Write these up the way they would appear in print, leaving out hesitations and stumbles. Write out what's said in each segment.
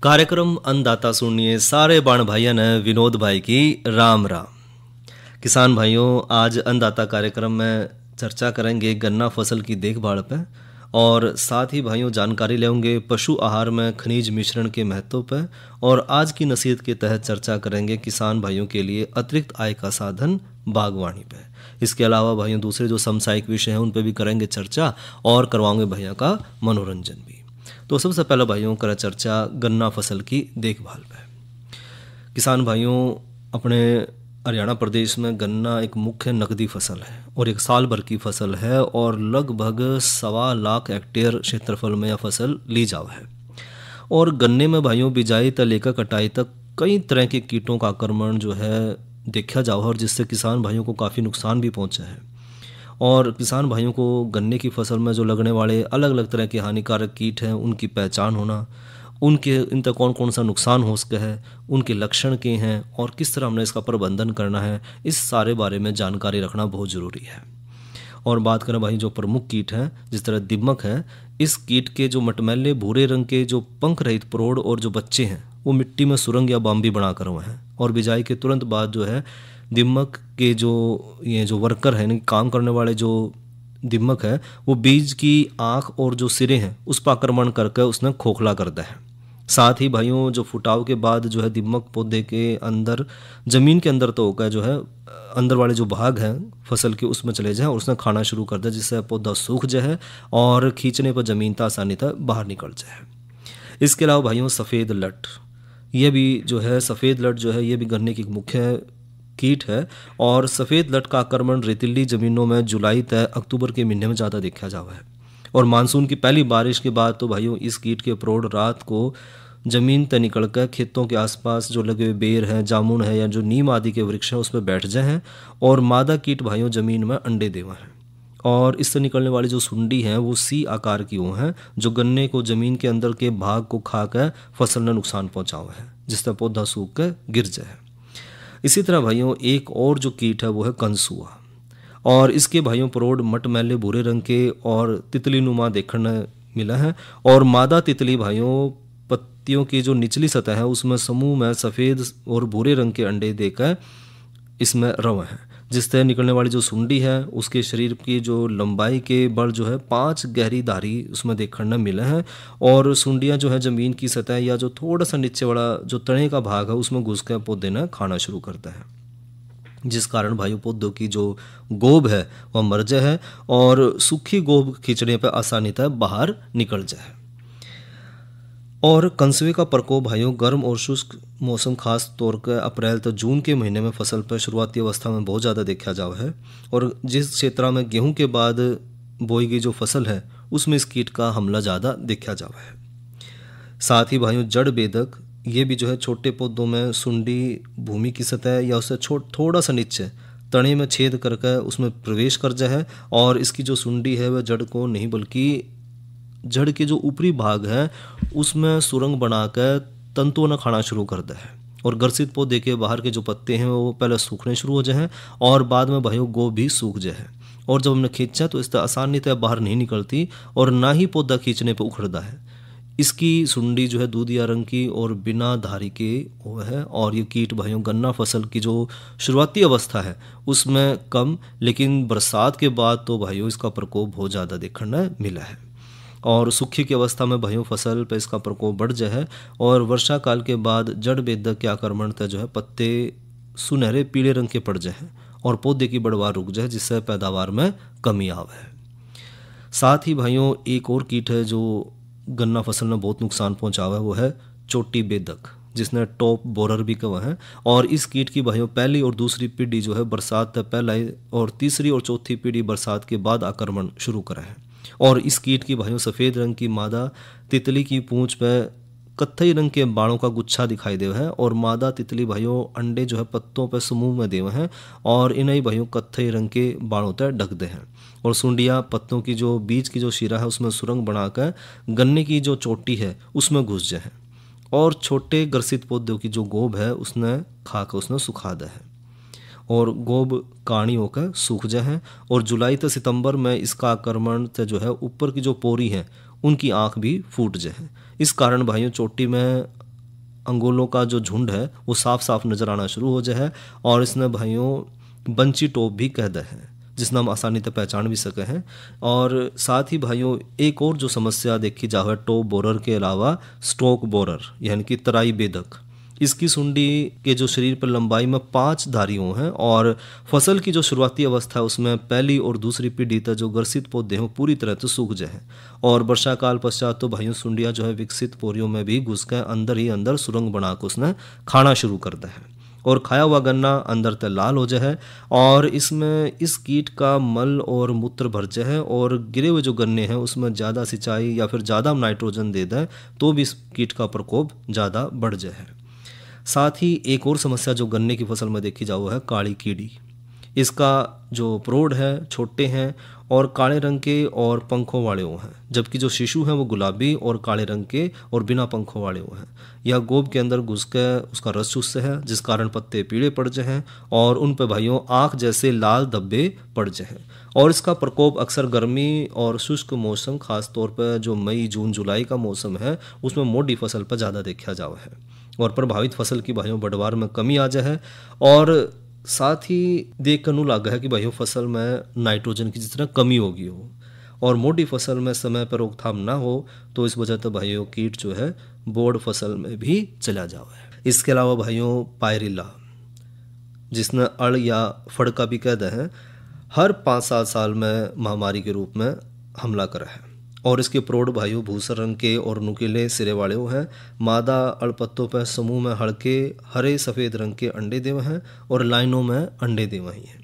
कार्यक्रम अन्नदाता सुनिए सारे बाण भाइयों ने विनोद भाई की राम राम। किसान भाइयों, आज अन्नदाता कार्यक्रम में चर्चा करेंगे गन्ना फसल की देखभाल पे और साथ ही भाइयों जानकारी लेंगे पशु आहार में खनिज मिश्रण के महत्व पे और आज की नसीहत के तहत चर्चा करेंगे किसान भाइयों के लिए अतिरिक्त आय का साधन बागवानी पे। इसके अलावा भाइयों दूसरे जो समसामयिक विषय हैं उन पे भी करेंगे चर्चा और करवाएंगे भैया का मनोरंजन भी। तो सबसे पहले भाइयों करें चर्चा गन्ना फसल की देखभाल पे। किसान भाइयों, अपने हरियाणा प्रदेश में गन्ना एक मुख्य नकदी फसल है और एक साल भर की फसल है और लगभग 1.25 लाख हेक्टेयर क्षेत्रफल में यह फसल ली जाव है। और गन्ने में भाइयों बिजाई तक लेकर कटाई तक कई तरह के कीटों का आक्रमण जो है देखा जाओ और जिससे किसान भाइयों को काफ़ी नुकसान भी पहुंचा है। और किसान भाइयों को गन्ने की फसल में जो लगने वाले अलग अलग तरह के हानिकारक कीट हैं उनकी पहचान होना, उनके इन तक कौन कौन सा नुकसान हो सकता है, उनके लक्षण क्या हैं और किस तरह हमने इसका प्रबंधन करना है, इस सारे बारे में जानकारी रखना बहुत ज़रूरी है। और बात करें भाई जो प्रमुख कीट हैं जिस तरह दीमक है, इस कीट के जो मटमैले भूरे रंग के जो पंख रहित प्रौढ़ और जो बच्चे हैं वो मिट्टी में सुरंग या बाम्बी बनाकर हुए हैं और बिजाई के तुरंत बाद जो है दीमक के जो वर्कर है यानी काम करने वाले जो दीमक है वो बीज की आँख और जो सिरे हैं उस पर आक्रमण करके उसने खोखला करता है। साथ ही भाइयों जो फुटाव के बाद जो है दीमक पौधे के अंदर ज़मीन के अंदर तो होकर जो है अंदर वाले जो भाग हैं फसल के उसमें चले जाए और उसने खाना शुरू कर दिया जिससे पौधा सूख जाए और खींचने पर ज़मीन था आसानी था बाहर निकल जाए। इसके अलावा भाइयों सफ़ेद लट, ये भी जो है सफ़ेद लट जो है ये भी गन्ने की मुख्य कीट है और सफ़ेद लट का आक्रमण रेतीली ज़मीनों में जुलाई तय अक्टूबर के महीने में ज़्यादा देखा जाता है। और मानसून की पहली बारिश के बाद तो भाइयों इस कीट के प्रौढ़ रात को ज़मीन तय निकलकर खेतों के आसपास जो लगे हुए बेर हैं, जामुन है या जो नीम आदि के वृक्ष हैं उस पर बैठ जाए हैं और मादा कीट भाइयों ज़मीन में अंडे देवा हैं। और इससे निकलने वाली जो सुंडी हैं वो सी आकार की वो हैं जो गन्ने को ज़मीन के अंदर के भाग को खाकर फसल में नुकसान पहुँचावा है जिससे पौधा सूख कर गिर जाए। इसी तरह भाइयों एक और जो कीट है वो है कंसुआ और इसके भाइयों प्रौढ़ मटमैले भूरे रंग के और तितली नुमा देखने मिला है और मादा तितली भाइयों पत्तियों की जो निचली सतह है उसमें समूह में सफ़ेद और भूरे रंग के अंडे देकर इसमें रव हैं जिससे निकलने वाली जो सुंडी है उसके शरीर की जो लंबाई के बल जो है 5 गहरी धारी उसमें देखने मिले हैं और सुंडियां जो है ज़मीन की सतह या जो थोड़ा सा नीचे वाला जो तने का भाग है उसमें घुस कर पौधे ने खाना शुरू करता है जिस कारण भाइयों पौधों की जो गोब है वह मर जाए है और सूखी गोब खींचने पर आसानी तक बाहर निकल जाए। और कंसुए का प्रकोप भाइयों गर्म और शुष्क मौसम खास तौर पर अप्रैल तो जून के महीने में फसल पर शुरुआती अवस्था में बहुत ज़्यादा देखा जावा है और जिस क्षेत्र में गेहूं के बाद बोई गई जो फसल है उसमें इस कीट का हमला ज़्यादा देखा जावा है। साथ ही भाइयों जड़ बेधक ये भी जो है छोटे पौधों में सुंडी भूमि की सतह या उससे थोड़ा सा नीचे तने में छेद करके उसमें प्रवेश कर जाए है और इसकी जो सुंडी है वह जड़ को नहीं बल्कि जड़ के जो ऊपरी भाग है उसमें सुरंग बनाकर तंतुओं न खाना शुरू करता है और ग्रसित पौधे के बाहर के जो पत्ते हैं वो पहले सूखने शुरू हो जाए और बाद में भाइयों गोब भी सूख जाए और जब हमने खींचा तो इस तरह आसानी से बाहर नहीं निकलती और ना ही पौधा खींचने पर उखड़ता है। इसकी सुंडी जो है दूधिया रंग की और बिना धारी के वो है और ये कीट भाइयों गन्ना फसल की जो शुरुआती अवस्था है उसमें कम लेकिन बरसात के बाद तो भाइयों इसका प्रकोप बहुत ज़्यादा देखने मिला है और सूखी की अवस्था में भाइयों फसल पर इसका प्रकोप बढ़ जाए है और वर्षा काल के बाद जड़ बेधक के आक्रमण तक जो है पत्ते सुनहरे पीले रंग के पड़ जाए और पौधे की बढ़वार रुक जाए जिससे पैदावार में कमी आवे है। साथ ही भाइयों एक और कीट है जो गन्ना फसल में बहुत नुकसान पहुंचावा है वो है चोटी बेधक जिसने टॉप बोरर भी कहा है और इस कीट की भाइयों पहली और दूसरी पीढ़ी जो है बरसात तक पहला और तीसरी और चौथी पीढ़ी बरसात के बाद आक्रमण शुरू करा है और इस कीट की भाइयों सफ़ेद रंग की मादा तितली की पूंछ पर कत्थई रंग के बाणों का गुच्छा दिखाई देवा है और मादा तितली भाइयों अंडे जो है पत्तों पर समूह में देवा हैं और इन्हीं भाइयों कत्थई रंग के बाणों तक ढक दे हैं और सुंडियाँ पत्तों की जो बीज की जो शिरा है उसमें सुरंग बनाकर गन्ने की जो चोटी है उसमें घुस जाए और छोटे ग्रसित पौधों की जो गोब है उसने खाकर उसने सुखा दा है और गोब काणी होकर सूख जाए और जुलाई से सितंबर में इसका आक्रमण से जो है ऊपर की जो पोरी है उनकी आँख भी फूट जाए। इस कारण भाइयों चोटी में अंगोलों का जो झुंड है वो साफ साफ नजर आना शुरू हो जाए। और इसने भाइयों बंची टोप भी कह दे हैं, जिसने हम आसानी से पहचान भी सके हैं। और साथ ही भाइयों एक और जो समस्या देखी जाए टॉप बोरर के अलावा स्टोक बोरर यानी कि तराई बेदक। इसकी सुंडी के जो शरीर पर लंबाई में 5 धारियों हैं और फसल की जो शुरुआती अवस्था है उसमें पहली और दूसरी पीढ़ी तक जो ग्रसित पौधे हैं पूरी तरह से सूख जाए। और वर्षा काल पश्चात तो भाइयों सुंडिया जो है विकसित पोरियों में भी घुस के अंदर ही अंदर सुरंग बनाकर उसने खाना शुरू करता है और खाया हुआ गन्ना अंदर तक लाल हो जाए। और इसमें इस कीट का मल और मूत्र भर जाए और गिरे हुए जो गन्ने हैं उसमें ज़्यादा सिंचाई या फिर ज़्यादा नाइट्रोजन दे दें तो भी इस कीट का प्रकोप ज़्यादा बढ़ जाए। साथ ही एक और समस्या जो गन्ने की फसल में देखी जाओ है काली कीड़ी। इसका जो प्रोड है छोटे हैं और काले रंग के और पंखों वाले हो हैं, जबकि जो शिशु हैं वो गुलाबी और काले रंग के और बिना पंखों वाले हो हैं। यह गोब के अंदर घुस कर उसका रस चूसते हैं, जिस कारण पत्ते पीले पड़ जाए हैं और उन पर भाइयों आँख जैसे लाल धब्बे पड़ जाए। और इसका प्रकोप अक्सर गर्मी और शुष्क मौसम खास तौर पर जो मई जून जुलाई का मौसम है उसमें मोटी फसल पर ज़्यादा देखा जावा है और प्रभावित फसल की भाइयों बढ़वार में कमी आ जाए है। और साथ ही देख कर लगा है कि भाइयों फसल में नाइट्रोजन की जिस तरह कमी होगी हो और मोटी फसल में समय पर रोकथाम ना हो तो इस वजह से भाइयों कीट जो है बोड़ फसल में भी चला जाए। इसके अलावा भाइयों पायरिल्ला, जिसने अड़ या फड़का भी कहते हैं, हर 5-7 साल में महामारी के रूप में हमला करा है और इसके प्रौढ़ भाइयों भूसर रंग के और नुकीले सिरे वाले हैं। मादा अड़पत्तों पर समूह में हल्के हरे सफ़ेद रंग के अंडे देवे हैं और लाइनों में अंडे देवे ही हैं।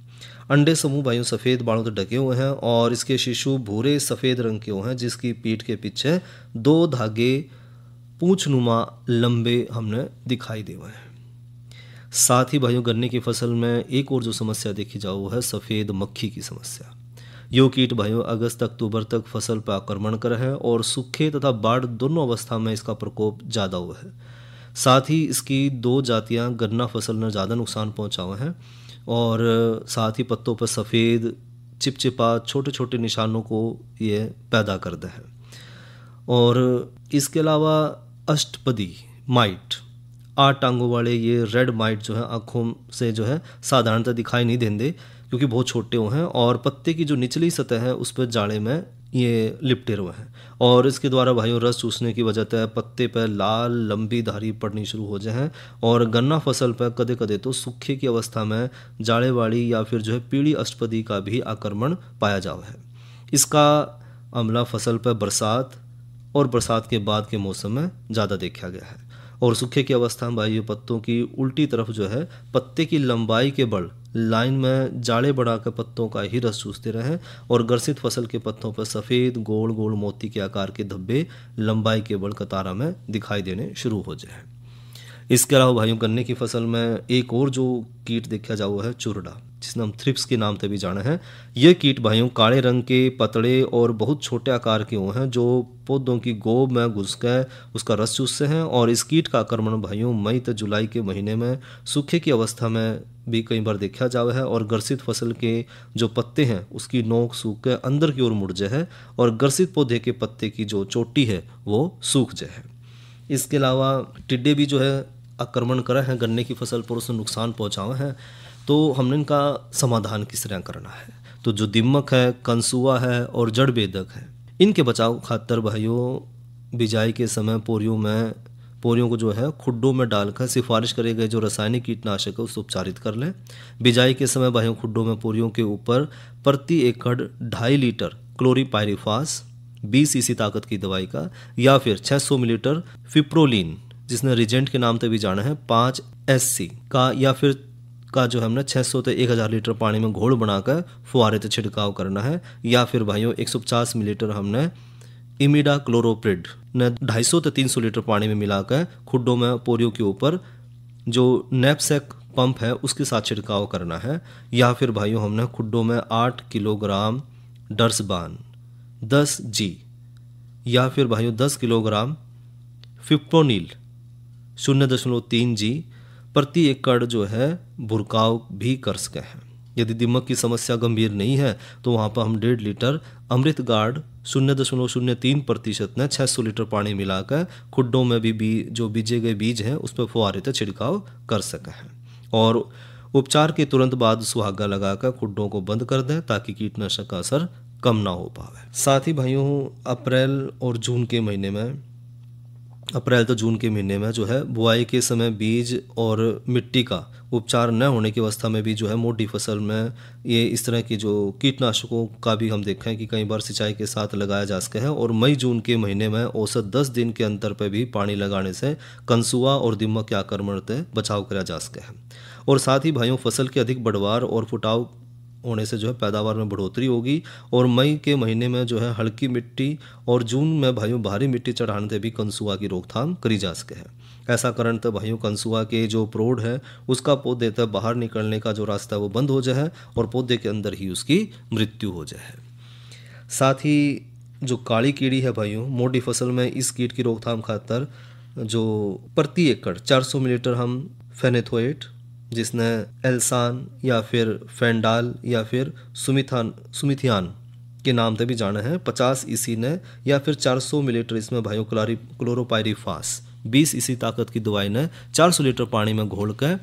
अंडे समूह भाइयों सफ़ेद बालों से ढके हुए हैं और इसके शिशु भूरे सफ़ेद रंग के हैं, जिसकी पीठ के पीछे 2 धागे पूंछनुमा लंबे हमने दिखाई देवे हैं। साथ ही भाइयों गन्ने की फसल में एक और जो समस्या देखी जाओ है सफ़ेद मक्खी की समस्या। यो कीट भाइयों अगस्त अक्टूबर तक फसल पर आक्रमण कर है और सूखे तथा बाढ़ दोनों अवस्था में इसका प्रकोप ज़्यादा हुआ है। साथ ही इसकी 2 जातियां गन्ना फसल में ज़्यादा नुकसान पहुंचाए हैं और साथ ही पत्तों पर सफ़ेद चिपचिपा छोटे छोटे निशानों को ये पैदा करता है। और इसके अलावा अष्टपदी माइट 8 टांगों वाले ये रेड माइट जो है आँखों से जो है साधारणतः दिखाई नहीं देंगे क्योंकि बहुत छोटे हुए हैं और पत्ते की जो निचली सतह है उस पर जाड़े में ये लिपटे हुए हैं और इसके द्वारा भाइयों रस चूसने की वजह से पत्ते पर लाल लंबी धारी पड़नी शुरू हो जाए और गन्ना फसल पर कदे कदे तो सूखे की अवस्था में जाड़े वाली या फिर जो है पीली अष्टपदी का भी आक्रमण पाया जावा है। इसका हमला फसल पर बरसात और बरसात के बाद के मौसम में ज़्यादा देखा गया है और सूखे की अवस्था में भाइयों पत्तों की उल्टी तरफ जो है पत्ते की लंबाई के बल लाइन में जाड़े बढ़ाकर पत्तों का ही रस चूसते रहे और ग्रसित फसल के पत्तों पर सफ़ेद गोल गोल मोती के आकार के धब्बे लंबाई के बल कतारा में दिखाई देने शुरू हो जाए। इसके अलावा भाइयों गन्ने की फसल में एक और जो कीट देखा जाओ है चुरडा, जिसने हम थ्रिप्स के नाम से भी जाना है। ये कीट भाइयों काले रंग के पतले और बहुत छोटे आकार के हैं जो पौधों की गोब में घुसकर उसका रस चूसते हैं और इस कीट का आक्रमण भाइयों मई से जुलाई के महीने में सूखे की अवस्था में भी कई बार देखा जावा है और ग्रसित फसल के जो पत्ते हैं उसकी नोक सूख कर अंदर की ओर मुड़ जाए और ग्रसित पौधे के पत्ते की जो चोटी है वो सूख जाए। इसके अलावा टिड्डे भी जो है आक्रमण करा है गन्ने की फसल पर, उसने नुकसान पहुँचावा है। तो हमने इनका समाधान किस तरह करना है, तो जो दीमक है, कंसुआ है और जड़ बेदक है, इनके बचाव खातर भाइयों बिजाई के समय पोरियों को जो है खुड्डों में डालकर सिफारिश करे गए जो रासायनिक कीटनाशक है उससे उपचारित कर लें। बिजाई के समय भाइयों खुड्डों में पोरियों के ऊपर प्रति एकड़ 2.5 लीटर क्लोरीपायरिफास 20 सीसी ताकत की दवाई का या फिर 600 मिलीलीटर फिप्रोलिन, जिसने रिजेंट के नाम से भी जाना है, 5 SC का या फिर का जो हमने 600 से 1000 लीटर पानी में घोल बनाकर फुहारे से छिड़काव करना है या फिर भाइयों 150 मिलीलीटर हमने इमिडा क्लोरोप्रिड ने 250 से 300 लीटर पानी में मिलाकर खुड्डों में पोरियों के ऊपर जो नैपसैक पंप है उसके साथ छिड़काव करना है या फिर भाइयों हमने खुड्डों में 8 किलोग्राम डर्सबान 10 G या फिर भाइयों 10 किलोग्राम फिप्रोनिल 0.3 G प्रति एकड़ जो है भुरकाव भी कर सके हैं। यदि दीमक की समस्या गंभीर नहीं है तो वहाँ पर हम 1.5 लीटर अमृत गार्ड 0.03% ने 600 लीटर पानी मिलाकर खुड्डों में भी जो बीजे गए बीज हैं उस पर फुहारे से छिड़काव कर सके हैं। और उपचार के तुरंत बाद सुहागा लगाकर खुड्डों को बंद कर दें ताकि कीटनाशक का असर कम ना हो पावे। साथ ही भाइयों अप्रैल तो जून के महीने में जो है बुआई के समय बीज और मिट्टी का उपचार न होने की अवस्था में भी जो है मोटी फसल में ये इस तरह की जो कीटनाशकों का भी हम देखें कि कई बार सिंचाई के साथ लगाया जा सके है। और मई जून के महीने में औसत 10 दिन के अंतर पर भी पानी लगाने से कंसुआ और दीमक के आक्रमण से बचाव किया जा सके है। और साथ ही भाइयों फसल के अधिक बढ़वार और फुटाव होने से जो है पैदावार में बढ़ोतरी होगी। और मई के महीने में जो है हल्की मिट्टी और जून में भाइयों भारी मिट्टी चढ़ाने से भी कंसुआ की रोकथाम करी जा सके है। ऐसा करने तो भाइयों कंसुआ के जो प्रोड है उसका पौधे तक बाहर निकलने का जो रास्ता है वो बंद हो जाए और पौधे के अंदर ही उसकी मृत्यु हो जाए। साथ ही जो काली कीड़ी है भाइयों मोटी फसल में इस कीट की रोकथाम खातर जो प्रति एकड़ 400 मिलीलीटर हम फेनेथोएट जिसने एल्सान या फिर फेंडाल या फिर सुमिथियान के नाम से भी जाना है 50 ईसी ने या फिर 400 मिलीलीटर इसमें भाइयों क्लोरोपायरिफास 20 ईसी ताकत की दवाई ने 400 लीटर पानी में घोलकर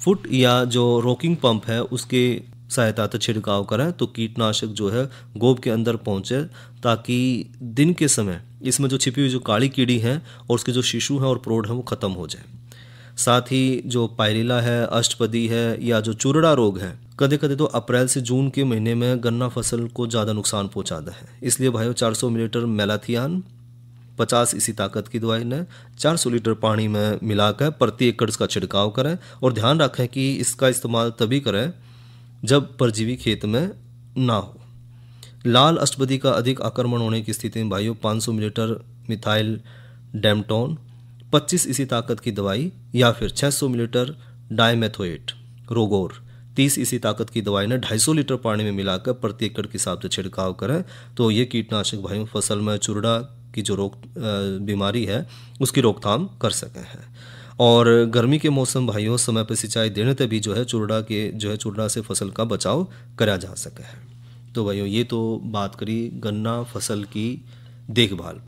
फुट या जो रोकिंग पंप है उसके सहायता से छिड़काव करें तो कीटनाशक जो है गोब के अंदर पहुंचे ताकि दिन के समय इसमें जो छिपी हुई जो काली कीड़ी है और उसके जो शिशु हैं और प्रोड हैं वो ख़त्म हो जाए। साथ ही जो पायरिला है अष्टपदी है या जो चूरड़ा रोग है कदे कदे तो अप्रैल से जून के महीने में गन्ना फसल को ज़्यादा नुकसान पहुंचाता है। इसलिए भाइयों 400 मिलीलीटर मेलाथियान 50 ईसी ताकत की दवाई ने 400 लीटर पानी में मिलाकर प्रति एकड़ का छिड़काव करें। और ध्यान रखें कि इसका इस्तेमाल तभी करें जब परजीवी खेत में ना हो। लाल अष्टपदी का अधिक आक्रमण होने की स्थिति में भाइयों 500 मिलीलीटर मिथाइल डैमटोन 25 ईसी ताकत की दवाई या फिर 600 मिलीलीटर डाइमेथोएट रोगोर 30 ईसी ताकत की दवाई ने 250 लीटर पानी में मिलाकर प्रति एकड़ के हिसाब से छिड़काव करें तो ये कीटनाशक भाइयों फसल में चुरड़ा की जो बीमारी है उसकी रोकथाम कर सके हैं। और गर्मी के मौसम भाइयों समय पर सिंचाई देने से भी जो है चुरड़ा से फसल का बचाव करा जा सके है। तो भाइयों ये तो बात करी गन्ना फसल की देखभाल।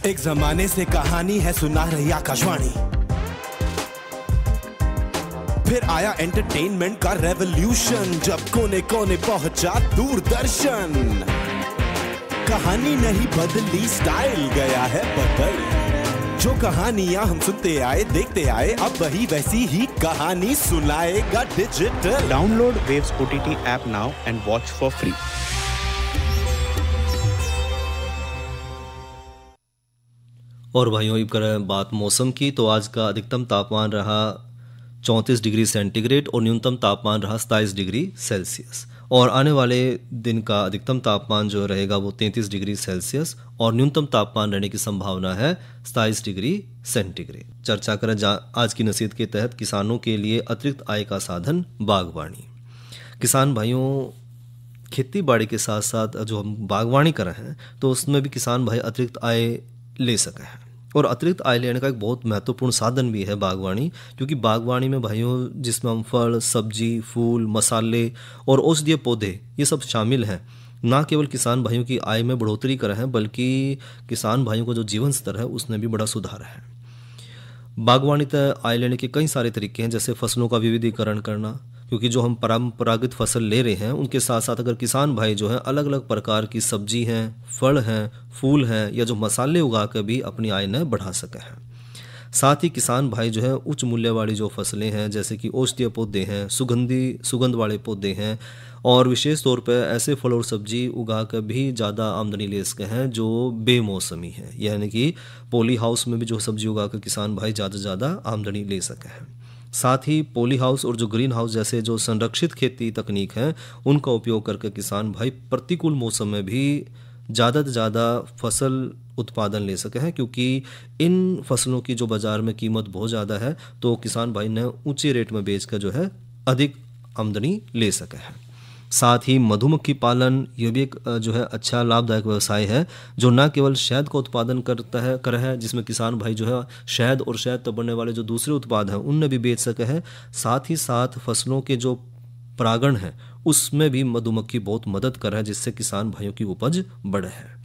एक जमाने से कहानी है सुना रही आकाशवाणी, फिर आया एंटरटेनमेंट का रेवोल्यूशन जब कोने कोने पहुंचा दूरदर्शन। कहानी नहीं बदली स्टाइल गया है बदल, जो कहानियां हम सुनते आए देखते आए अब वही वैसी ही कहानी सुनाएगा digital. Download waves OTT app now and watch for free. और भाइयों अब करें बात मौसम की तो आज का अधिकतम तापमान रहा 34 डिग्री सेंटीग्रेड और न्यूनतम तापमान रहा 27 डिग्री सेल्सियस। और आने वाले दिन का अधिकतम तापमान जो रहेगा वो 33 डिग्री सेल्सियस और न्यूनतम तापमान रहने की संभावना है 27 डिग्री सेंटीग्रेड। चर्चा करें आज की नसीहत के तहत किसानों के लिए अतिरिक्त आय का साधन बागवानी। किसान भाइयों खेती बाड़ी के साथ साथ जो हम बागवानी कर रहे हैं तो उसमें भी किसान भाई अतिरिक्त आय ले सके हैं। और अतिरिक्त आय लेने का एक बहुत महत्वपूर्ण साधन भी है बागवानी, क्योंकि बागवानी में भाइयों जिसमें हम फल सब्जी फूल मसाले और औषधीय पौधे ये सब शामिल हैं, ना केवल किसान भाइयों की आय में बढ़ोतरी कर रहे हैं बल्कि किसान भाइयों का जो जीवन स्तर है उसमें भी बड़ा सुधार है। बागवानी तक आय लेने के कई सारे तरीके हैं, जैसे फसलों का विविधीकरण करना, क्योंकि जो हम परंपरागत फसल ले रहे हैं उनके साथ साथ अगर किसान भाई जो है अलग अलग प्रकार की सब्जी हैं फल हैं फूल हैं या जो मसाले उगा कर भी अपनी आय न बढ़ा सके हैं। साथ ही किसान भाई जो है उच्च मूल्य वाली जो फसलें हैं जैसे कि औषधीय पौधे हैं सुगंध वाले पौधे हैं और विशेष तौर पर ऐसे फल और सब्जी उगा कर भी ज़्यादा आमदनी ले सके हैं जो बेमौसमी है, यानी कि पॉली हाउस में भी जो सब्जी उगा कर किसान भाई ज़्यादा से ज़्यादा आमदनी ले सके हैं। साथ ही पॉली हाउस और जो ग्रीन हाउस जैसे जो संरक्षित खेती तकनीक हैं उनका उपयोग करके किसान भाई प्रतिकूल मौसम में भी ज़्यादा से ज़्यादा फसल उत्पादन ले सके हैं, क्योंकि इन फसलों की जो बाज़ार में कीमत बहुत ज़्यादा है तो किसान भाई ने ऊंचे रेट में बेच कर जो है अधिक आमदनी ले सके हैं। साथ ही मधुमक्खी पालन ये भी एक जो है अच्छा लाभदायक व्यवसाय है जो न केवल शहद का उत्पादन कर है जिसमें किसान भाई जो है शहद और शहद तक बनने वाले जो दूसरे उत्पाद हैं उनमें भी बेच सके हैं, साथ ही साथ फसलों के जो परागण है उसमें भी मधुमक्खी बहुत मदद कर रहा है जिससे किसान भाइयों की उपज बढ़े है।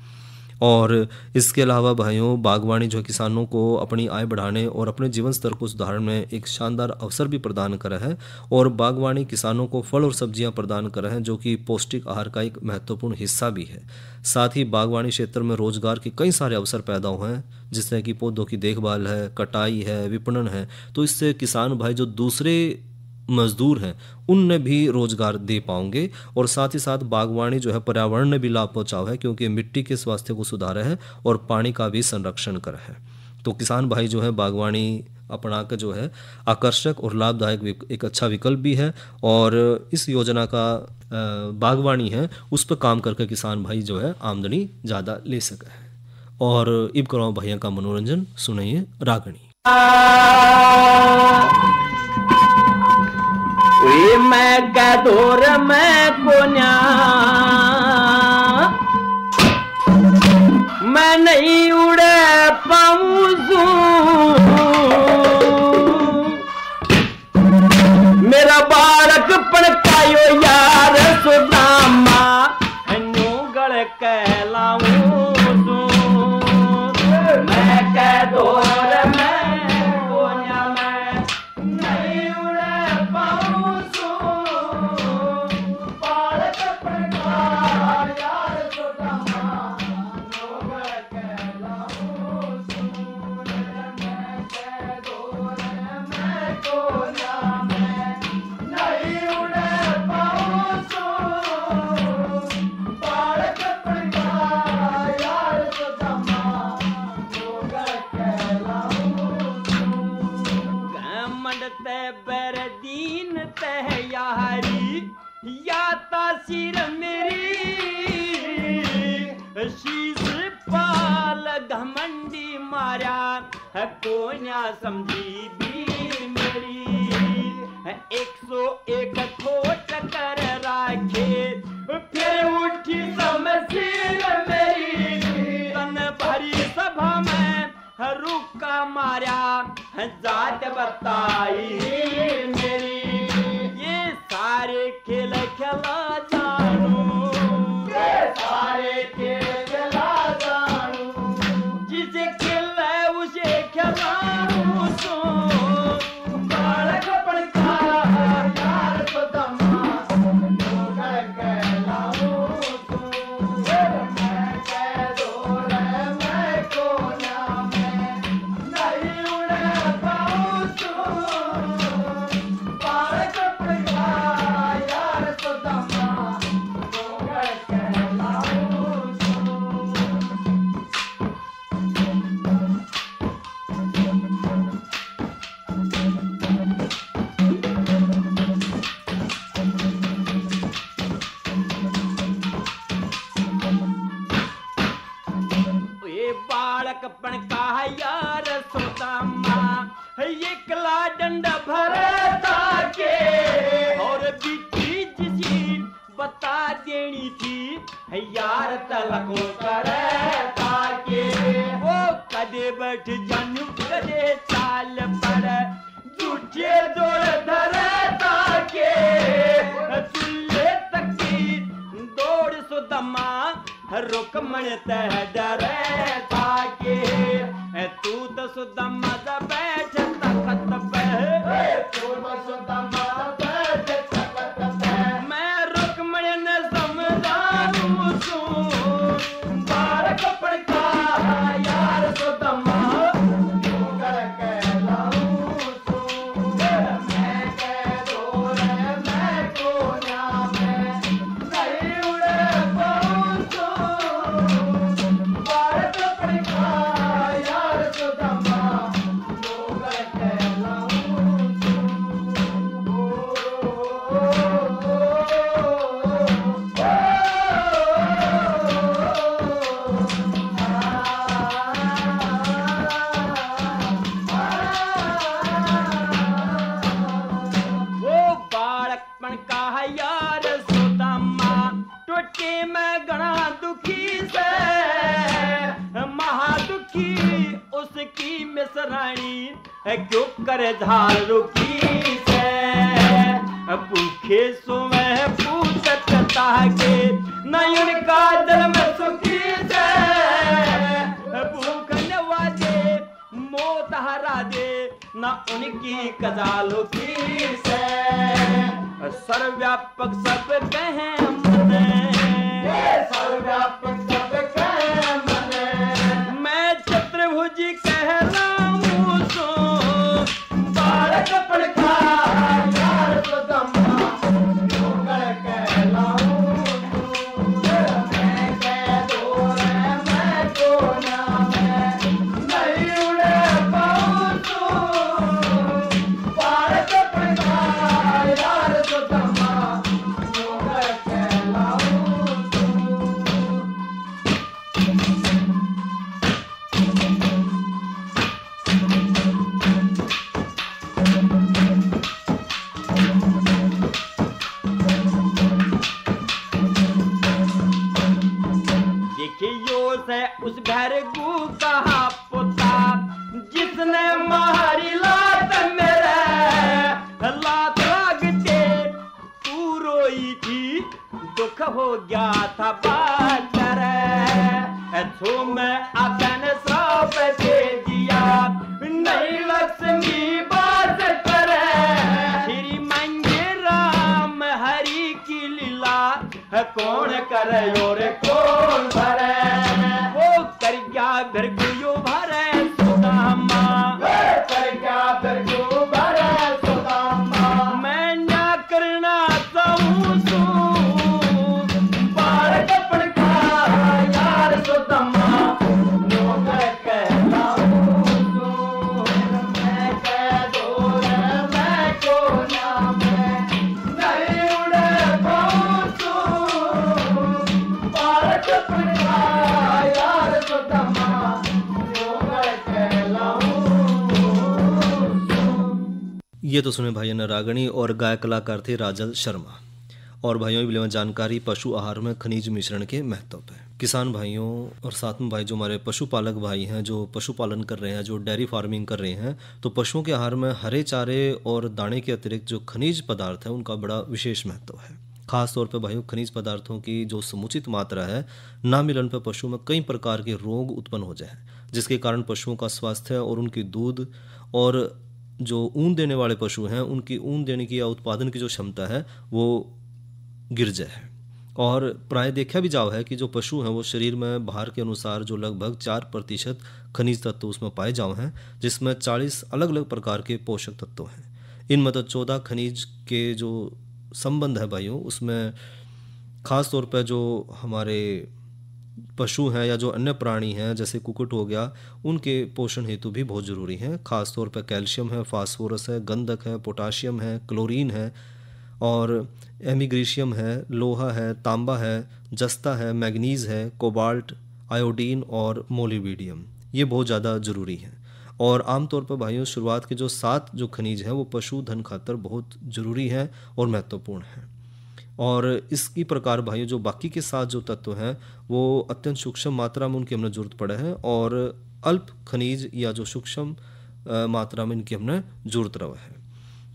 और इसके अलावा भाइयों बागवानी जो है किसानों को अपनी आय बढ़ाने और अपने जीवन स्तर को सुधारने में एक शानदार अवसर भी प्रदान कर रहा है, और बागवानी किसानों को फल और सब्जियां प्रदान कर रहे हैं जो कि पौष्टिक आहार का एक महत्वपूर्ण हिस्सा भी है। साथ ही बागवानी क्षेत्र में रोजगार के कई सारे अवसर पैदा हुए हैं जिससे कि पौधों की देखभाल है, कटाई है, विपणन है, तो इससे किसान भाई जो दूसरे मजदूर हैं उनने भी रोजगार दे पाएंगे, और साथ ही साथ बागवानी जो है पर्यावरण में भी लाभ पहुंचावा है क्योंकि मिट्टी के स्वास्थ्य को सुधारा है और पानी का भी संरक्षण करा है। तो किसान भाई जो है बागवानी अपना कर जो है आकर्षक और लाभदायक एक अच्छा विकल्प भी है, और इस योजना का बागवानी है उस पर काम करके किसान भाई जो है आमदनी ज़्यादा ले सके है। और इब कराओ भैया का मनोरंजन, सुनिए रागणी। मैं कदोर मैं कोन्या मैं नहीं उड़े पाऊं, मेरा बालक पड़कायो यार सुदामा गड़ कहलाऊं, मैं कदोर सिर मेरी शीश पाल घमंडी मारा कोन्या समझी भी मेरी 101 खोट कर राखे फिर उठी समसीर मेरी तन भरी सभा में रुका मारा जात बताई मेरी ये सारे खेल खेला जानू, ये सारे खेल खेला जानू, जिसे खेल है उसे खिलाऊं सो बालक पड़का यार तो दमा कहलाऊं सो मैं कह दो मैं कोना में नहीं उड़ पाऊं सो बालक पड़का यार तो दमा कहलाऊं सो। ये बालक पण का यार सोदामा एकला डंडा भरता के और बिटी जिसी बता देनी थी यार तलको करता के वो कदे बैठ जानू कदे चाल पर झूठे दौड़ धरता के चूल्हे तक की दौड़ सुदमा रुकमण तह डरे ताके तू तो सुदमा दा बैठ तखत पे तू तो सुदमा बैठ तखत पे मैं रुकमण न समझाऊं सू बालक पड़का यार सुदमा कहलाऊं सू मैं कह दो मैं कोना में नहीं उड़ पाऊं सू बालक पड़का यार सुदमा कहलाऊं सू। पण का यार सुदामा टोटे में गणा दुखी से महादुखी उसकी मिसरानी क्यों करे झाल रुखी से भूखे सुवे पूछत ताके न उनका दिल में सुखी से भूख नवाजे मौत हरा दे न उनकी कजालों की से सर्वव्यापक सब कहे मने सर्वव्यापक सब कहे मने मैं चतुर्भुज कहलाऊं सो बालक पड़खा यार सुदामा योगल कहलाऊं मैं कह दो मैं को ना नहीं उड़े पाऊं तो बालक पड़खा यार सुदामा योगल कहलाऊं देखियो से उस भैरगू कहा पुता जिसने मारी लात मेरे लात लागते तू रोई थी दुख हो गया था बात छो में आतन श्राप दे दिया नहीं लक्ष्मी बात करे श्री मंगे राम हरि की लीला कौन करे और कौन भरे वो कर गया भृगु भरे सुदामा कर गया भृगु भरे सुदामा मैं ना करना चाहूं सू बालक पड़खा यार सुदामा लोग कहलाऊं सू मैं कह दो मैं को ना मैं नहीं उड़े पाऊं सू बालक पड़खा यार सुदामा लोग कहलाऊं ये तो सुने भाई ने रागणी और गायक कलाकार थे राजल शर्मा। और भाइयों भी लेवं जानकारी पशु आहार में खनिज मिश्रण के महत्व पे। किसान भाइयों और साथ में भाई जो हमारे पशुपालक भाई हैं जो पशुपालन कर रहे हैं, जो डेयरी फार्मिंग कर रहे हैं, तो पशुओं के आहार में हरे चारे और दाने के अतिरिक्त जो खनिज पदार्थ है उनका बड़ा विशेष महत्व है। खास तौर पे भाइयों खनिज पदार्थों की जो समुचित मात्रा है ना मिलन पर पशु में कई प्रकार के रोग उत्पन्न हो जाए, जिसके कारण पशुओं का स्वास्थ्य और उनकी दूध और जो ऊन देने वाले पशु हैं उनकी ऊन देने की या उत्पादन की जो क्षमता है वो गिर जाए। और प्राय देखा भी जाओ है कि जो पशु हैं वो शरीर में भार के अनुसार जो लगभग 4% खनिज तत्व उसमें पाए जाओ हैं, जिसमें 40 अलग अलग प्रकार के पोषक तत्व हैं। इन मतलब 14 खनिज के जो संबंध है भाइयों उसमें खास तौर पर जो हमारे पशु हैं या जो अन्य प्राणी हैं जैसे कुक्कुट हो गया, उनके पोषण हेतु भी बहुत ज़रूरी हैं। खास तौर पर कैल्शियम है, फास्फोरस है, गंधक है, पोटाशियम है, क्लोरीन है और एमिग्रीशियम है, लोहा है, तांबा है, जस्ता है, मैग्नीज है, कोबाल्ट, आयोडीन और मोलिब्डेनम, ये बहुत ज़्यादा ज़रूरी हैं। और आमतौर पर भाइयों शुरुआत के जो 7 जो खनिज हैं वो पशुधन खातर बहुत ज़रूरी हैं और महत्वपूर्ण हैं। और इसकी प्रकार भाइयों जो बाकी के 7 जो तत्व हैं वो अत्यंत सूक्ष्म मात्रा में उनकी हमने जरूरत पड़े है और अल्प खनिज या जो सूक्ष्म मात्रा में इनकी हमने जरूरत रहा है।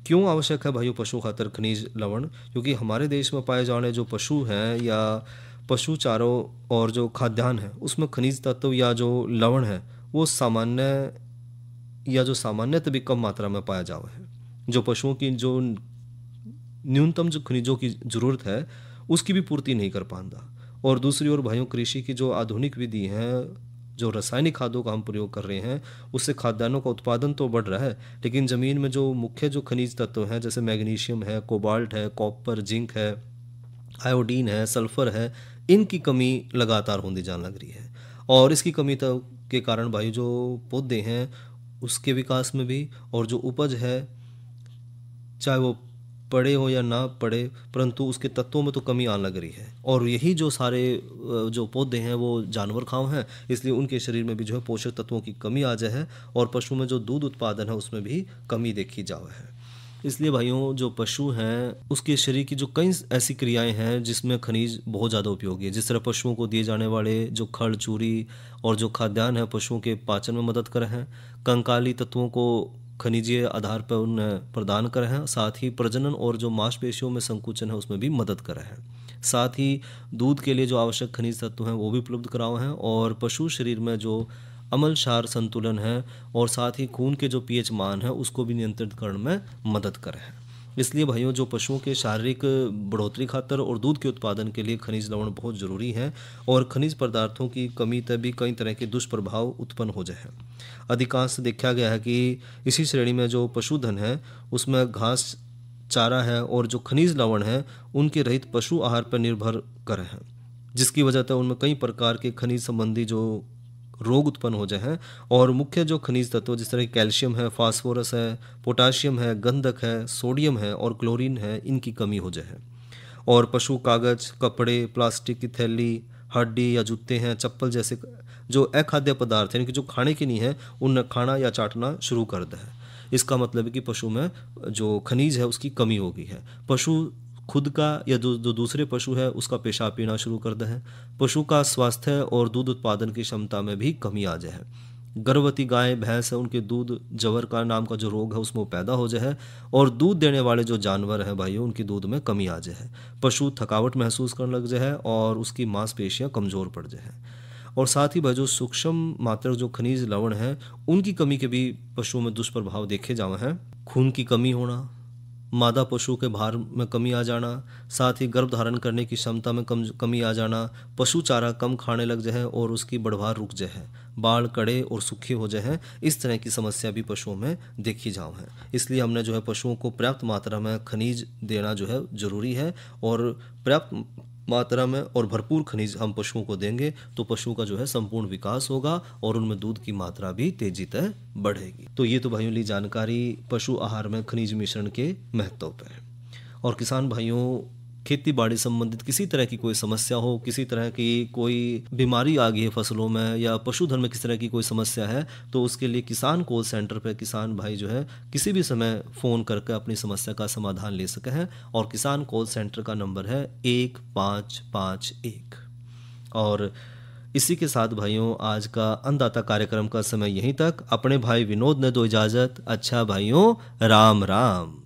क्यों आवश्यक है भाइयों पशु खातर खनिज लवण? क्योंकि हमारे देश में पाए जाने जो पशु हैं या पशु चारों और जो खाद्यान्न है उसमें खनिज तत्व या जो लवण है वो सामान्यतः भी कम मात्रा में पाया जावा है। जो पशुओं की जो न्यूनतम जो खनिजों की जरूरत है उसकी भी पूर्ति नहीं कर पाता। और दूसरी ओर भाइयों कृषि की जो आधुनिक विधि है, जो रासायनिक खादों का हम प्रयोग कर रहे हैं उससे खाद्यान्नों का उत्पादन तो बढ़ रहा है, लेकिन ज़मीन में जो मुख्य जो खनिज तत्व हैं जैसे मैग्नीशियम है, कोबाल्ट है, कॉपर, जिंक है, आयोडीन है, सल्फर है, इनकी कमी लगातार होती जाने लग रही है। और इसकी कमी के कारण भाई जो पौधे हैं उसके विकास में भी और जो उपज है चाहे वो पड़े हो या ना पड़े परंतु उसके तत्वों में तो कमी आने लग रही है। और यही जो सारे जो पौधे हैं वो जानवर खाओ हैं, इसलिए उनके शरीर में भी जो है पोषक तत्वों की कमी आ जाए है और पशु में जो दूध उत्पादन है उसमें भी कमी देखी जाए है। इसलिए भाइयों जो पशु हैं उसके शरीर की जो कई ऐसी क्रियाएं हैं जिसमें खनिज बहुत ज़्यादा उपयोगी है। जिस तरह पशुओं को दिए जाने वाले जो खड़ चूरी और जो खाद्यान्न है पशुओं के पाचन में मदद कर हैं, कंकाली तत्वों को खनिजीय आधार पर उन्हें प्रदान कर हैं, साथ ही प्रजनन और जो मांसपेशियों में संकुचन है उसमें भी मदद कर हैं। साथ ही दूध के लिए जो आवश्यक खनिज तत्व हैं वो भी उपलब्ध कराए हैं और पशु शरीर में जो अम्ल क्षार संतुलन है और साथ ही खून के जो पीएच मान है उसको भी नियंत्रित करने में मदद करे हैं। इसलिए भाइयों जो पशुओं के शारीरिक बढ़ोतरी खातर और दूध के उत्पादन के लिए खनिज लवण बहुत ज़रूरी है और खनिज पदार्थों की कमी तभी कई तरह के दुष्प्रभाव उत्पन्न हो जाए हैं। अधिकांश देखा गया है कि इसी श्रेणी में जो पशुधन है उसमें घास चारा है और जो खनिज लवण है उनके रहित पशु आहार पर निर्भर करे हैं, जिसकी वजह से उनमें कई प्रकार के खनिज संबंधी जो रोग उत्पन्न हो जाए हैं। और मुख्य जो खनिज तत्व जिस तरह कैल्शियम है, फास्फोरस है, पोटाशियम है, गंधक है, सोडियम है और क्लोरीन है, इनकी कमी हो जाए है। और पशु कागज, कपड़े, प्लास्टिक की थैली, हड्डी या जूते हैं, चप्पल जैसे जो अखाद्य पदार्थ हैं कि जो खाने के नहीं है उन खाना या चाटना शुरू कर दे है। इसका मतलब है कि पशु में जो खनिज है उसकी कमी हो गई है। पशु खुद का या जो दूसरे पशु है उसका पेशाब पीना शुरू कर दे है। पशु का स्वास्थ्य और दूध उत्पादन की क्षमता में भी कमी आ जाए है। गर्भवती गाय भैंस है उनके दूध जवर का नाम का जो रोग है उसमें पैदा हो जाए है और दूध देने वाले जो जानवर हैं भाइयों उनकी दूध में कमी आ जाए है। पशु थकावट महसूस करने लग जाए है और उसकी मांसपेशियां कमज़ोर पड़ जाए है। और साथ ही भाई जो सूक्ष्म मात्रा जो खनिज लवण है उनकी कमी के भी पशुओं में दुष्प्रभाव देखे जावे हैं। खून की कमी होना, मादा पशु के भार में कमी आ जाना, साथ ही गर्भ धारण करने की क्षमता में कमी आ जाना, पशु चारा कम खाने लग जाए और उसकी बढ़वार रुक जाए, बाल कड़े और सूखे हो जाए, इस तरह की समस्या भी पशुओं में देखी जाओ है। इसलिए हमने जो है पशुओं को पर्याप्त मात्रा में खनिज देना जो है ज़रूरी है और पर्याप्त मात्रा में और भरपूर खनिज हम पशुओं को देंगे तो पशु का जो है संपूर्ण विकास होगा और उनमें दूध की मात्रा भी तेजी से बढ़ेगी। तो ये तो भाइयों ली जानकारी पशु आहार में खनिज मिश्रण के महत्व पर है। और किसान भाइयों खेती बाड़ी संबंधित किसी तरह की कोई समस्या हो, किसी तरह की कोई बीमारी आ गई है फसलों में या पशुधन में किसी तरह की कोई समस्या है तो उसके लिए किसान कॉल सेंटर पर किसान भाई जो है किसी भी समय फ़ोन करके अपनी समस्या का समाधान ले सके हैं। और किसान कॉल सेंटर का नंबर है 1551। और इसी के साथ भाइयों आज का अन्नदाता कार्यक्रम का समय यहीं तक। अपने भाई विनोद ने दो इजाज़त। अच्छा भाइयों, राम राम।